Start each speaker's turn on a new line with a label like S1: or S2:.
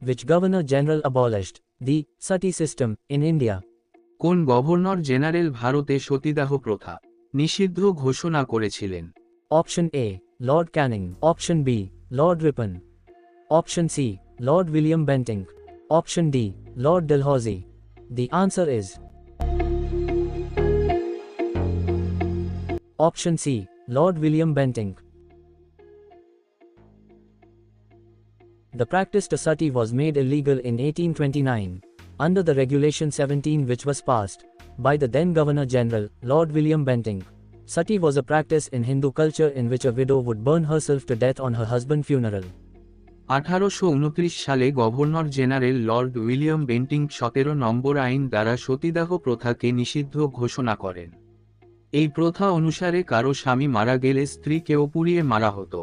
S1: which Governor General abolished the sati system in India?
S2: কোন governor general ভারতে সতীদাহ প্রথা নিষিদ্ধ ঘোষণা করেছিলেন?
S1: Option A, Lord Canning. Option B, Lord Ripon. Option C, Lord William Bentinck. Option D, Lord Dalhousie. The answer is Option C, Lord William Bentinck. The practice to sati was made illegal in 1829, under the Regulation 17 which was passed by the then Governor General, Lord William Bentinck. Sati was a practice in Hindu culture in which a widow would burn herself to death on her husband's funeral.
S2: 1829 সালে governor general Lord William Bentinck 17 নম্বর আইন দ্বারা সতীদাহ প্রথাকে নিষিদ্ধ ঘোষণা করেন। এই প্রথা অনুসারে কারো স্বামী মারা গেলে স্ত্রীকেও পুড়িয়ে মারা হতো।